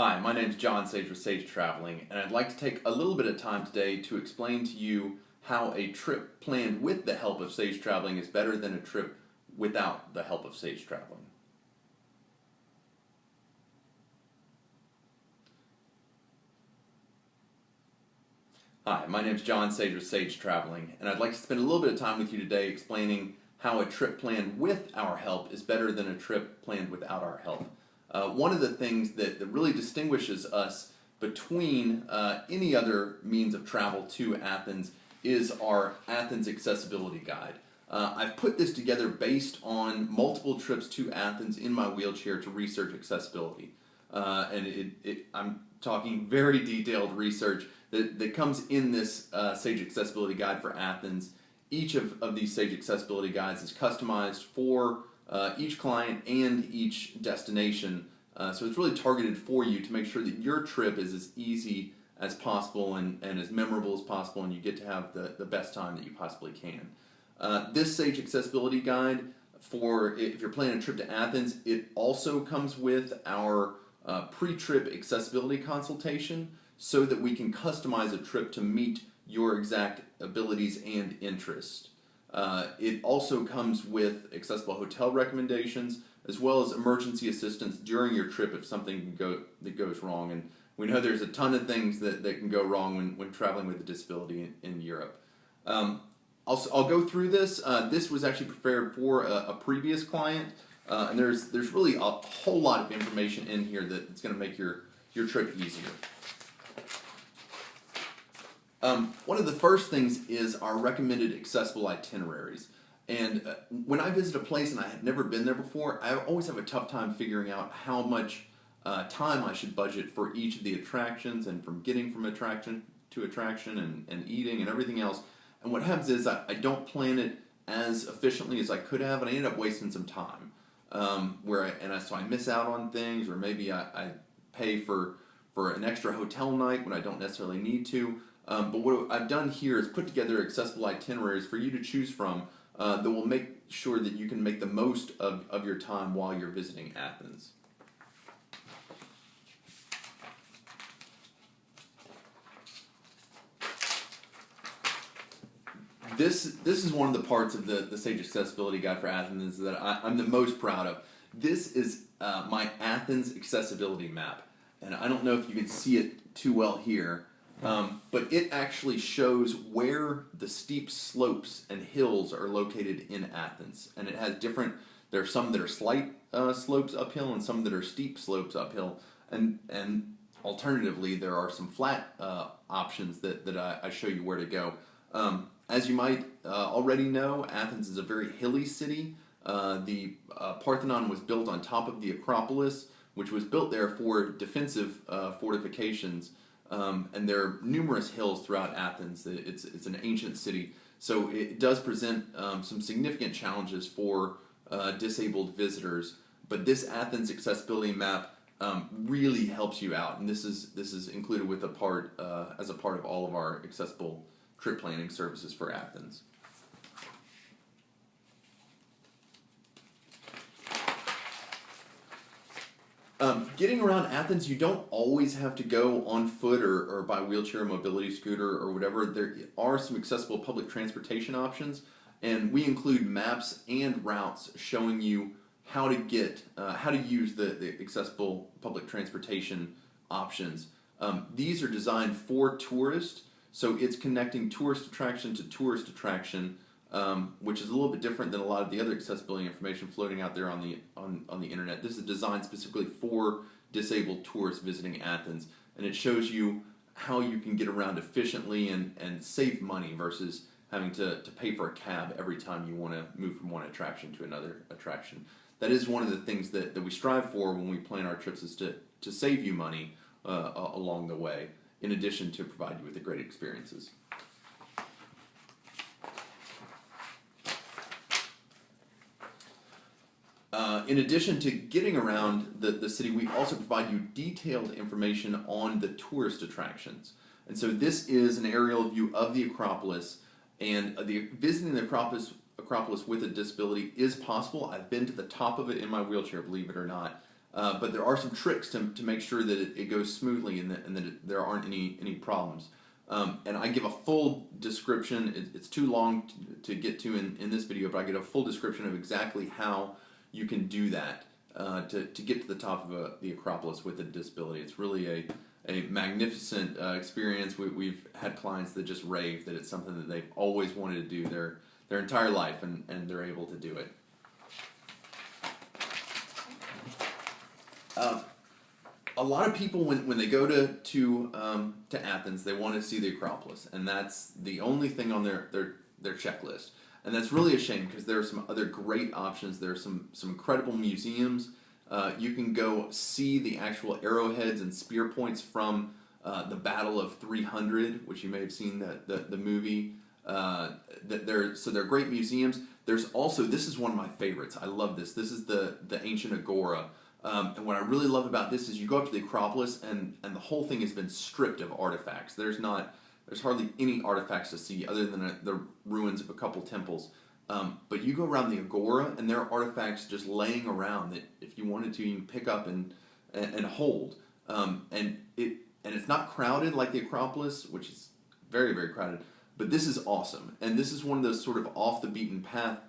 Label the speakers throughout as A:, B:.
A: Hi, my name is John Sage with Sage Traveling, and I'd like to take a little bit of time today to explain to you how a trip planned with the help of Sage Traveling is better than a trip without the help of Sage Traveling. Hi, my name is John Sage with Sage Traveling, and I'd like to spend a little bit of time with you today explaining how a trip planned with our help is better than a trip planned without our help. One of the things that really distinguishes us between any other means of travel to Athens is our Athens Accessibility Guide. I've put this together based on multiple trips to Athens in my wheelchair to research accessibility. I'm talking very detailed research that comes in this Sage Accessibility Guide for Athens. Each of these Sage Accessibility Guides is customized for each client and each destination. So it's really targeted for you to make sure that your trip is as easy as possible and as memorable as possible, and you get to have the best time that you possibly can. This Sage Accessibility Guide, for if you're planning a trip to Athens, it also comes with our pre-trip accessibility consultation so that we can customize a trip to meet your exact abilities and interests. It also comes with accessible hotel recommendations as well as emergency assistance during your trip if something that goes wrong. And we know there's a ton of things that can go wrong when traveling with a disability in Europe. I'll go through this. This was actually prepared for a previous client, and there's really a whole lot of information in here that's going to make your trip easier. One of the first things is our recommended accessible itineraries. And when I visit a place and I had never been there before, I always have a tough time figuring out how much time I should budget for each of the attractions and from getting from attraction to attraction and eating and everything else. And what happens is I don't plan it as efficiently as I could have, and I end up wasting some time. So I miss out on things, or maybe I pay for an extra hotel night when I don't necessarily need to. But what I've done here is put together accessible itineraries for you to choose from that will make sure that you can make the most of your time while you're visiting Athens. This is one of the parts of the Sage Accessibility Guide for Athens that I'm the most proud of. This is my Athens accessibility map, and I don't know if you can see it too well here. But it actually shows where the steep slopes and hills are located in Athens. And it has there are some that are slight slopes uphill and some that are steep slopes uphill. And alternatively, there are some flat options that I show you where to go. As you might already know, Athens is a very hilly city. The Parthenon was built on top of the Acropolis, which was built there for defensive fortifications. And there are numerous hills throughout Athens. It's an ancient city, so it does present some significant challenges for disabled visitors. But this Athens accessibility map really helps you out, and this is included with as a part of all of our accessible trip planning services for Athens. Getting around Athens, you don't always have to go on foot or by wheelchair, mobility scooter, or whatever. There are some accessible public transportation options, and we include maps and routes showing you how to use the accessible public transportation options. These are designed for tourists, so it's connecting tourist attraction to tourist attraction, which is a little bit different than a lot of the other accessibility information floating out there on the internet. This is designed specifically for disabled tourists visiting Athens, and it shows you how you can get around efficiently and save money versus having to pay for a cab every time you want to move from one attraction to another attraction. That is one of the things that we strive for when we plan our trips, is to save you money along the way, in addition to provide you with the great experiences. In addition to getting around the city, we also provide you detailed information on the tourist attractions. And so this is an aerial view of the Acropolis, and visiting the Acropolis with a disability is possible. I've been to the top of it in my wheelchair, believe it or not. but there are some tricks to make sure that it goes smoothly and that there aren't any problems. And I give a full description. It's too long to get to in this video, but I get a full description of exactly how you can do that to get to the top of the Acropolis with a disability. It's really a magnificent experience. We've had clients that just rave that it's something that they've always wanted to do their entire life, and they're able to do it. A lot of people, when they go to Athens, they want to see the Acropolis, and that's the only thing on their checklist. And that's really a shame, because there are some other great options. There are some incredible museums. You can go see the actual arrowheads and spear points from the Battle of 300, which you may have seen the movie. So they're great museums. There's also, this is one of my favorites. I love this. This is the ancient agora. And what I really love about this is you go up to the Acropolis, and the whole thing has been stripped of artifacts. There's hardly any artifacts to see other than the ruins of a couple temples. But you go around the agora, and there are artifacts just laying around that if you wanted to, you can pick up and hold. And it's not crowded like the Acropolis, which is very, very crowded. But this is awesome, and this is one of those sort of off the beaten path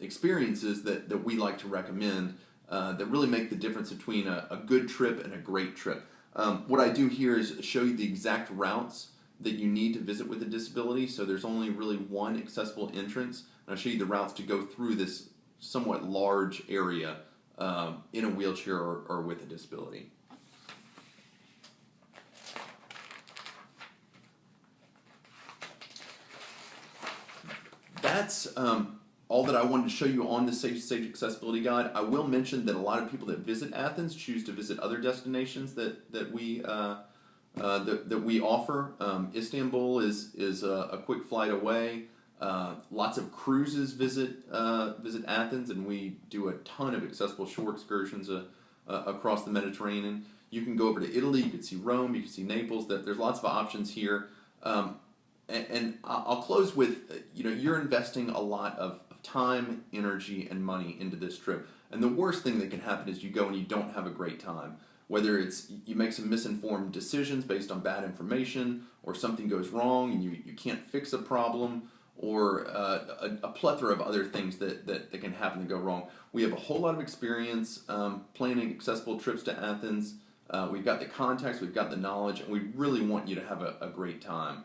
A: experiences that we like to recommend. That really make the difference between a good trip and a great trip. What I do here is show you the exact routes that you need to visit with a disability. So there's only really one accessible entrance, and I'll show you the routes to go through this somewhat large area in a wheelchair or with a disability. That's all that I wanted to show you on the Sage Accessibility Guide. I will mention that a lot of people that visit Athens choose to visit other destinations that we offer. Istanbul is a quick flight away. Lots of cruises visit Athens, and we do a ton of accessible shore excursions across the Mediterranean. You can go over to Italy. You can see Rome. You can see Naples. There's lots of options here. And I'll close with, you're investing a lot of time, energy, and money into this trip. And the worst thing that can happen is you go and you don't have a great time. Whether it's you make some misinformed decisions based on bad information, or something goes wrong and you can't fix a problem, or a plethora of other things that can happen to go wrong. We have a whole lot of experience planning accessible trips to Athens. We've got the contacts, we've got the knowledge, and we really want you to have a great time.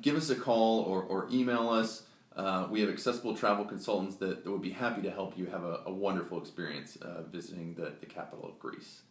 A: Give us a call or email us. We have accessible travel consultants that would be happy to help you have a wonderful experience visiting the capital of Greece.